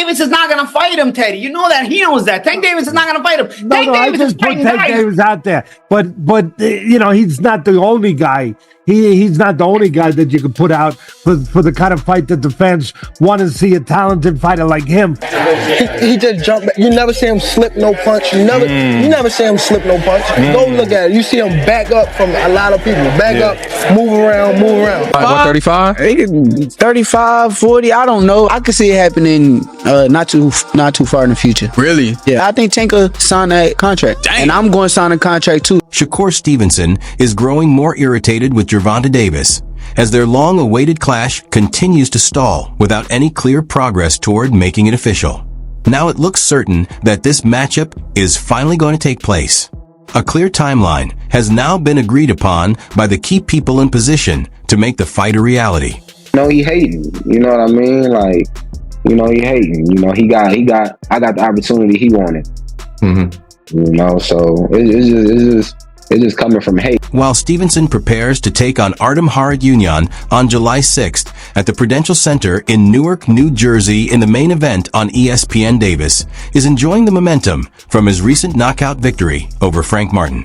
Davis is not going to fight him, Teddy. You know that. He knows that. Tank Davis is not going to fight him. No, I just put Tank Davis out there. But he's not the only guy. He's not the only guy that you can put out for the kind of fight that the fans want to see, a talented fighter like him. He just jumped back. You never see him slip no punch. You never see him slip no punch. Go look at it. You see him back up from a lot of people. Back up, move around. 135? 35, 40, I don't know. I could see it happening not too far in the future. Really? Yeah, I think Tank will sign that contract. Dang. And I'm going to sign a contract too. Shakur Stevenson is growing more irritated with Gervonta Davis as their long-awaited clash continues to stall without any clear progress toward making it official. Now it looks certain that this matchup is finally going to take place. A clear timeline has now been agreed upon by the key people in position to make the fight a reality. He hating. You know what I mean? Like, he hating. I got the opportunity he wanted. So it's just coming from hate. While Stevenson prepares to take on Artem Harutyunyan on July 6th at the Prudential Center in Newark, New Jersey in the main event on ESPN, Davis is enjoying the momentum from his recent knockout victory over Frank Martin.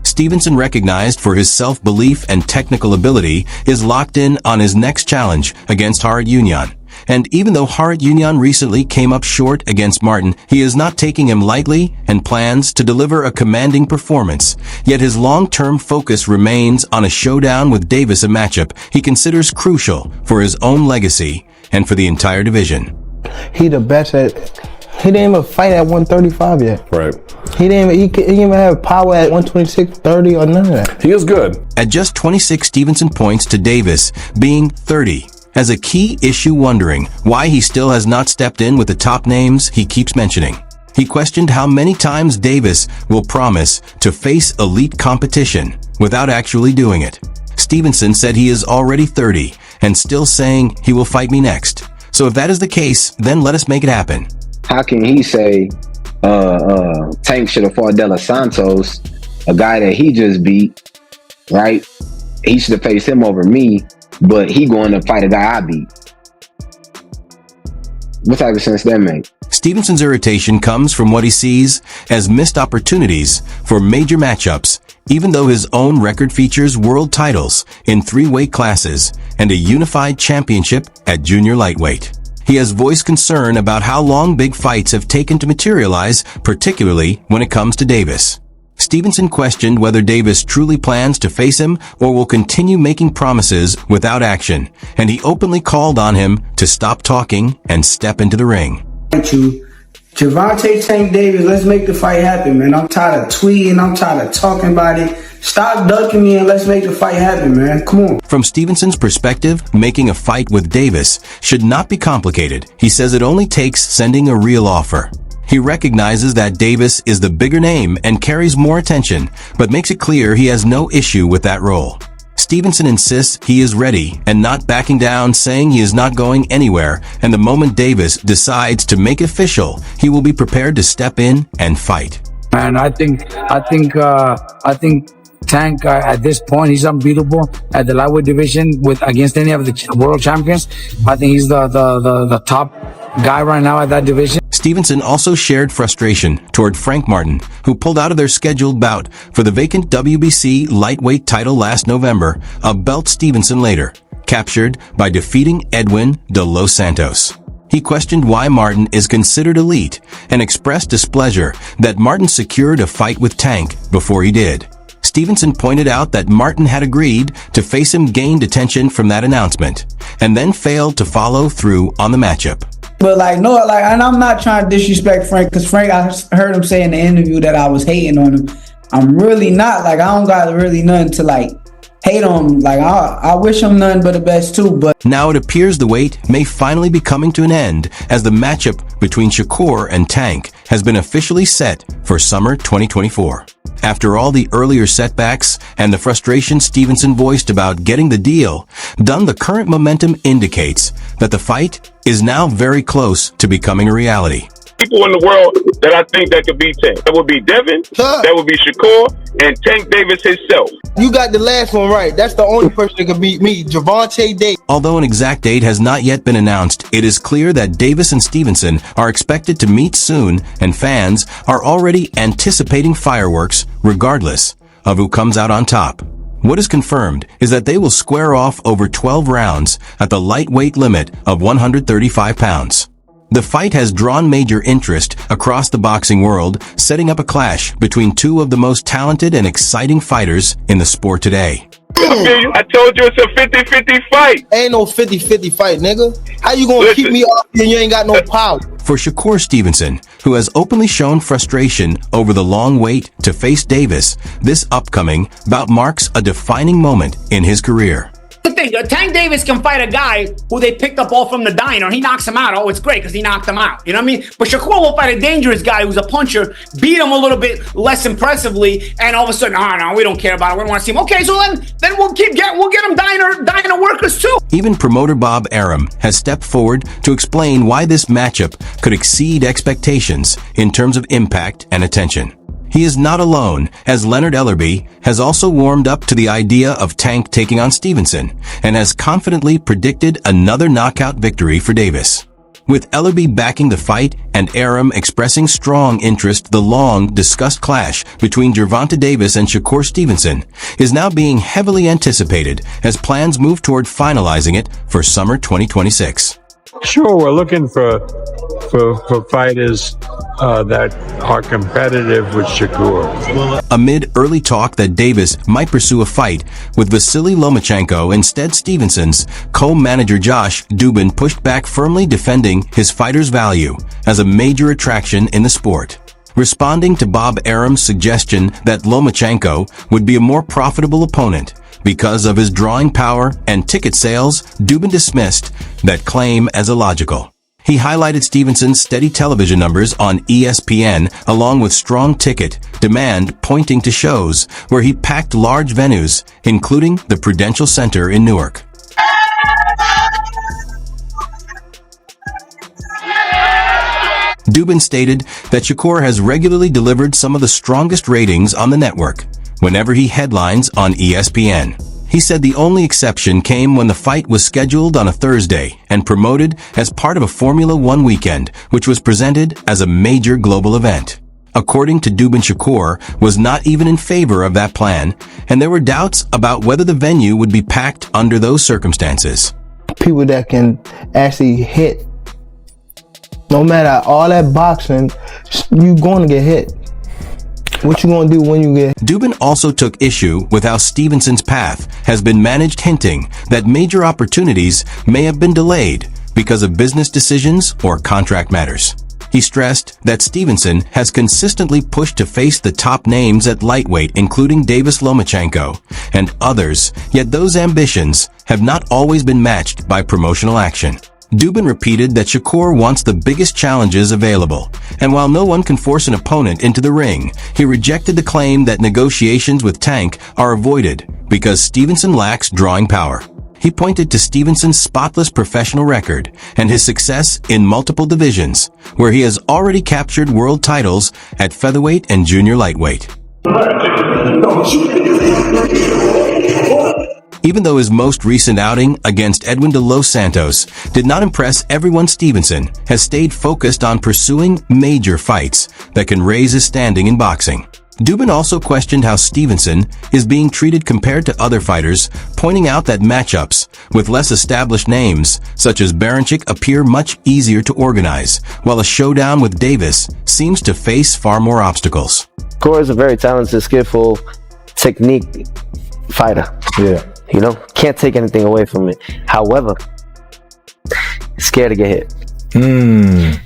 Stevenson, recognized for his self-belief and technical ability, is locked in on his next challenge against Harutyunyan. And even though Harutyunyan recently came up short against Martin, he is not taking him lightly and plans to deliver a commanding performance. Yet his long-term focus remains on a showdown with Davis, a matchup he considers crucial for his own legacy and for the entire division. He the best at. He didn't even fight at 135 yet. Right. He didn't even have power at 126, 30 or none of that. He is good. At just 26, Stevenson points to Davis being 30 as a key issue, wondering why he still has not stepped in with the top names he keeps mentioning. He questioned how many times Davis will promise to face elite competition without actually doing it. Stevenson said he is already 30 and still saying he will fight me next. So if that is the case, then let us make it happen. How can he say Tank should have fought De Los Santos, a guy that he just beat, right? He should have faced him over me, but he going to fight a guy I beat. What type of sense that make? Stevenson's irritation comes from what he sees as missed opportunities for major matchups, even though his own record features world titles in 3 weight classes and a unified championship at junior lightweight. He has voiced concern about how long big fights have taken to materialize, particularly when it comes to Davis. Stevenson questioned whether Davis truly plans to face him or will continue making promises without action, and he openly called on him to stop talking and step into the ring. Gervonta, Tank Davis, let's make the fight happen, man. I'm tired of tweeting. I'm tired of talking about it. Stop ducking me and let's make the fight happen, man. Come on. From Stevenson's perspective, making a fight with Davis should not be complicated. He says it only takes sending a real offer. He recognizes that Davis is the bigger name and carries more attention, but makes it clear he has no issue with that role. Stevenson insists he is ready and not backing down, saying he is not going anywhere, and the moment Davis decides to make it official, he will be prepared to step in and fight. And I think Tank at this point, he's unbeatable at the lightweight division against any of the world champions. I think he's the top guy right now at that division. Stevenson also shared frustration toward Frank Martin, who pulled out of their scheduled bout for the vacant WBC lightweight title last November, a belt Stevenson later captured by defeating Edwin de Los Santos. He questioned why Martin is considered elite and expressed displeasure that Martin secured a fight with Tank before he did. Stevenson pointed out that Martin had agreed to face him, gained attention from that announcement, and then failed to follow through on the matchup. But and I'm not trying to disrespect Frank, because Frank, I heard him say in the interview that I was hating on him. I'm really not. I don't got really nothing to hate on him. I wish him nothing but the best too. But now it appears the wait may finally be coming to an end, as the matchup between Shakur and Tank has been officially set for summer 2024. After all the earlier setbacks and the frustration Stevenson voiced about getting the deal done, the current momentum indicates that the fight is now very close to becoming a reality. people in the world that I think that could beat Tank. That would be Devin, that would be Shakur, and Tank Davis himself. You got the last one right. That's the only person that could beat me, Gervonta Davis. Although an exact date has not yet been announced, it is clear that Davis and Stevenson are expected to meet soon, and fans are already anticipating fireworks regardless of who comes out on top. What is confirmed is that they will square off over 12 rounds at the lightweight limit of 135 pounds. The fight has drawn major interest across the boxing world, setting up a clash between two of the most talented and exciting fighters in the sport today. I told you it's a 50-50 fight. Ain't no 50-50 fight, nigga. How you gonna keep me up and you ain't got no power? For Shakur Stevenson, who has openly shown frustration over the long wait to face Davis, this upcoming bout marks a defining moment in his career. The thing, Tank Davis can fight a guy who they picked up all from the diner. He knocks him out. Oh, it's great because he knocked him out. You know what I mean? But Shakur will fight a dangerous guy who's a puncher, beat him a little bit less impressively, and all of a sudden, no, we don't care about it. We don't want to see him. Okay, so then we'll get him diner workers too. Even promoter Bob Arum has stepped forward to explain why this matchup could exceed expectations in terms of impact and attention. He is not alone, as Leonard Ellerby has also warmed up to the idea of Tank taking on Stevenson and has confidently predicted another knockout victory for Davis. With Ellerby backing the fight and Arum expressing strong interest, the long-discussed clash between Gervonta Davis and Shakur Stevenson is now being heavily anticipated as plans move toward finalizing it for summer 2026. Sure, we're looking for fighters that are competitive with Shakur. Amid early talk that Davis might pursue a fight with Vasily Lomachenko, instead Stevenson's co-manager Josh Dubin pushed back, firmly defending his fighter's value as a major attraction in the sport. Responding to Bob Arum's suggestion that Lomachenko would be a more profitable opponent because of his drawing power and ticket sales, Dubin dismissed that claim as illogical. He highlighted Stevenson's steady television numbers on ESPN along with strong ticket demand, pointing to shows where he packed large venues, including the Prudential Center in Newark. Dubin stated that Shakur has regularly delivered some of the strongest ratings on the network whenever he headlines on ESPN. He said the only exception came when the fight was scheduled on a Thursday and promoted as part of a Formula One weekend, which was presented as a major global event. According to Dubin, Shakur was not even in favor of that plan, and there were doubts about whether the venue would be packed under those circumstances. People that can actually hit. No matter all that boxing, you're going to get hit. What you gonna do when you get? Dubin also took issue with how Stevenson's path has been managed, hinting that major opportunities may have been delayed because of business decisions or contract matters. He stressed that Stevenson has consistently pushed to face the top names at lightweight, including Davis, Lomachenko, and others, yet those ambitions have not always been matched by promotional action. Dubin repeated that Shakur wants the biggest challenges available, and while no one can force an opponent into the ring, he rejected the claim that negotiations with Tank are avoided because Stevenson lacks drawing power. He pointed to Stevenson's spotless professional record and his success in multiple divisions, where he has already captured world titles at featherweight and junior lightweight. Even though his most recent outing against Edwin de Los Santos did not impress everyone, Stevenson has stayed focused on pursuing major fights that can raise his standing in boxing. Dubin also questioned how Stevenson is being treated compared to other fighters, pointing out that matchups with less established names, such as Baranchyk, appear much easier to organize, while a showdown with Davis seems to face far more obstacles. Shakur is a very talented, skillful, technique fighter. Yeah. You know, can't take anything away from it. However, scared to get hit.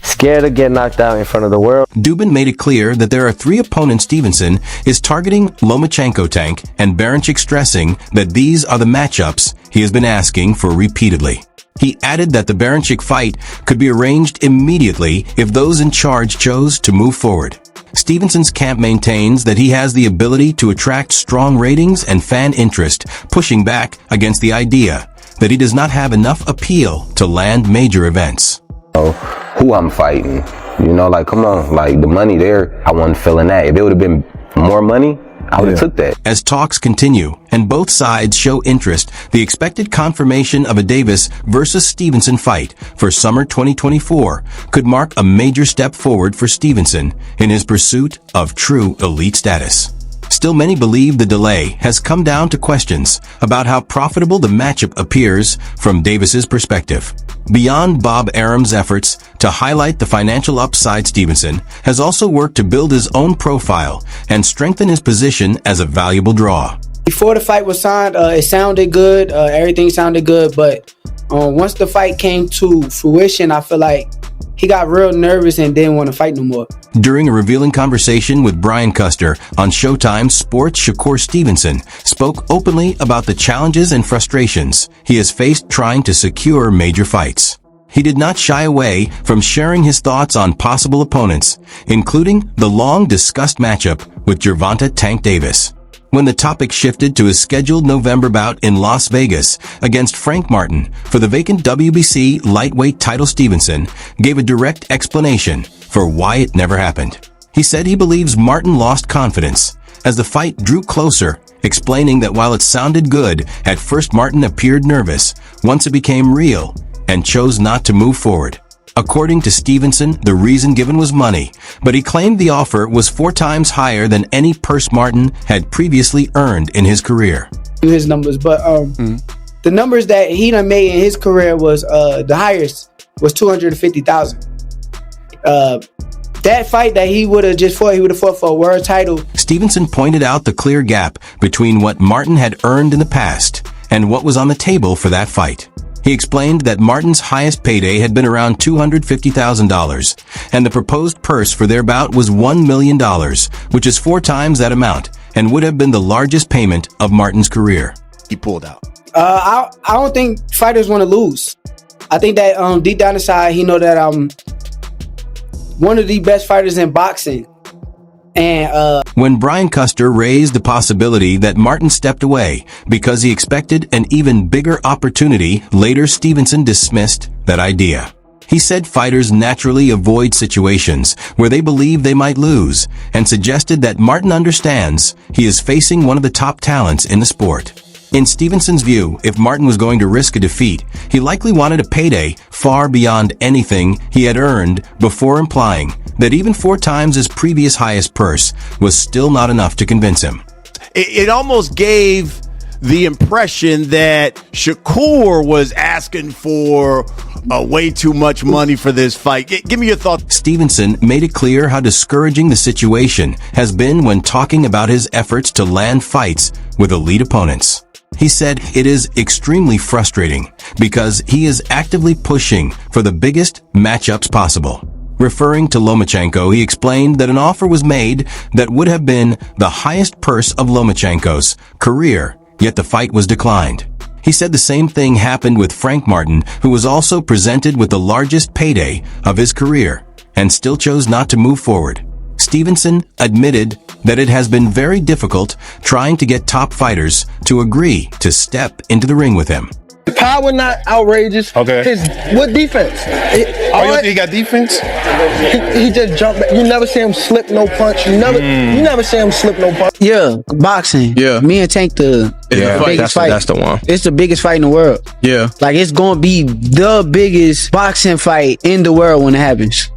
Scared to get knocked out in front of the world. Dubin made it clear that there are three opponents Stevenson is targeting: Lomachenko, Tank, and Baranchyk, stressing that these are the matchups he has been asking for repeatedly. He added that the Baranchyk fight could be arranged immediately if those in charge chose to move forward. Stevenson's camp maintains that he has the ability to attract strong ratings and fan interest, pushing back against the idea that he does not have enough appeal to land major events. Who I'm fighting, You know, like, come on, like the money there, I wasn't feeling that. If it would have been more money, I would have took that. As talks continue and both sides show interest, the expected confirmation of a Davis versus Stevenson fight for summer 2024 could mark a major step forward for Stevenson in his pursuit of true elite status. Still, many believe the delay has come down to questions about how profitable the matchup appears from Davis's perspective. Beyond Bob Arum's efforts to highlight the financial upside, Stevenson has also worked to build his own profile and strengthen his position as a valuable draw. Before the fight was signed, it sounded good. Everything sounded good, but once the fight came to fruition, I feel like he got real nervous and didn't want to fight no more. During a revealing conversation with Brian Custer on Showtime Sports, Shakur Stevenson spoke openly about the challenges and frustrations he has faced trying to secure major fights. He did not shy away from sharing his thoughts on possible opponents, including the long-discussed matchup with Gervonta Tank Davis. When the topic shifted to his scheduled November bout in Las Vegas against Frank Martin for the vacant WBC lightweight title, Stevenson gave a direct explanation for why it never happened. He said he believes Martin lost confidence as the fight drew closer, explaining that while it sounded good at first, Martin appeared nervous once it became real and chose not to move forward. According to Stevenson, the reason given was money, but he claimed the offer was 4 times higher than any purse Martin had previously earned in his career. His numbers, but the numbers that he done made in his career was the highest was $250,000. That fight that he would have just fought, he would have fought for a world title. Stevenson pointed out the clear gap between what Martin had earned in the past and what was on the table for that fight. He explained that Martin's highest payday had been around $250,000, and the proposed purse for their bout was $1 million, which is 4 times that amount, and would have been the largest payment of Martin's career. He pulled out. I don't think fighters want to lose. I think that deep down inside, he know that I'm one of the best fighters in boxing. And when Brian Custer raised the possibility that Martin stepped away because he expected an even bigger opportunity, later Stevenson dismissed that idea. He said fighters naturally avoid situations where they believe they might lose, and suggested that Martin understands he is facing one of the top talents in the sport. In Stevenson's view, if Martin was going to risk a defeat, he likely wanted a payday far beyond anything he had earned, before implying that even 4 times his previous highest purse was still not enough to convince him. It almost gave the impression that Shakur was asking for way too much money for this fight. Give me your thoughts. Stevenson made it clear how discouraging the situation has been when talking about his efforts to land fights with elite opponents. He said it is extremely frustrating because he is actively pushing for the biggest matchups possible. Referring to Lomachenko, he explained that an offer was made that would have been the highest purse of Lomachenko's career, yet the fight was declined. He said the same thing happened with Frank Martin, who was also presented with the largest payday of his career and still chose not to move forward. Stevenson admitted that it has been very difficult trying to get top fighters to agree to step into the ring with him. Power not outrageous. Okay. What defense? You think he got defense? He just jumped back. You never see him slip no punch. You never see him slip no punch. Yeah, boxing. Yeah. Me and Tank the biggest fight. That's the one. It's the biggest fight in the world. Yeah. Like, it's gonna be the biggest boxing fight in the world when it happens.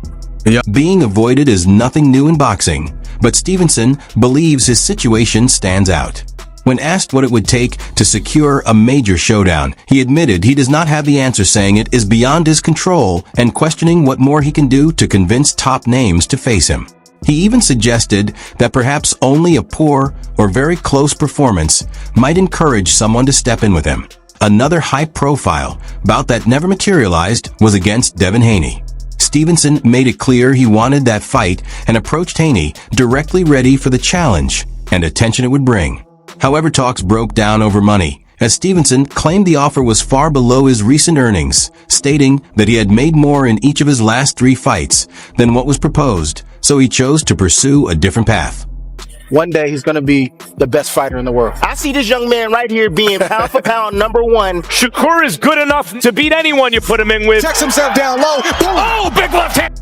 Yeah. Being avoided is nothing new in boxing, but Stevenson believes his situation stands out. When asked what it would take to secure a major showdown, he admitted he does not have the answer, saying it is beyond his control and questioning what more he can do to convince top names to face him. He even suggested that perhaps only a poor or very close performance might encourage someone to step in with him. Another high-profile bout that never materialized was against Devin Haney. Stevenson made it clear he wanted that fight and approached Haney directly, ready for the challenge and attention it would bring. However, talks broke down over money, as Stevenson claimed the offer was far below his recent earnings, stating that he had made more in each of his last 3 fights than what was proposed, so he chose to pursue a different path. One day he's going to be the best fighter in the world. I see this young man right here being pound for pound #1. Shakur is good enough to beat anyone you put him in with. Checks himself down low. Boom. Oh, big left hand.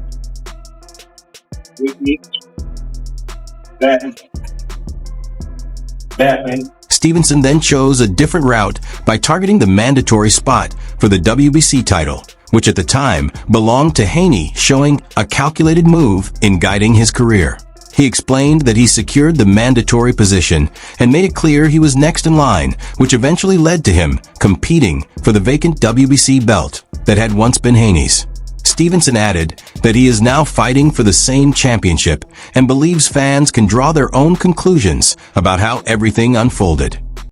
Stevenson then chose a different route by targeting the mandatory spot for the WBC title, which at the time belonged to Haney, showing a calculated move in guiding his career. He explained that he secured the mandatory position and made it clear he was next in line, which eventually led to him competing for the vacant WBC belt that had once been Haney's. Stevenson added that he is now fighting for the same championship and believes fans can draw their own conclusions about how everything unfolded.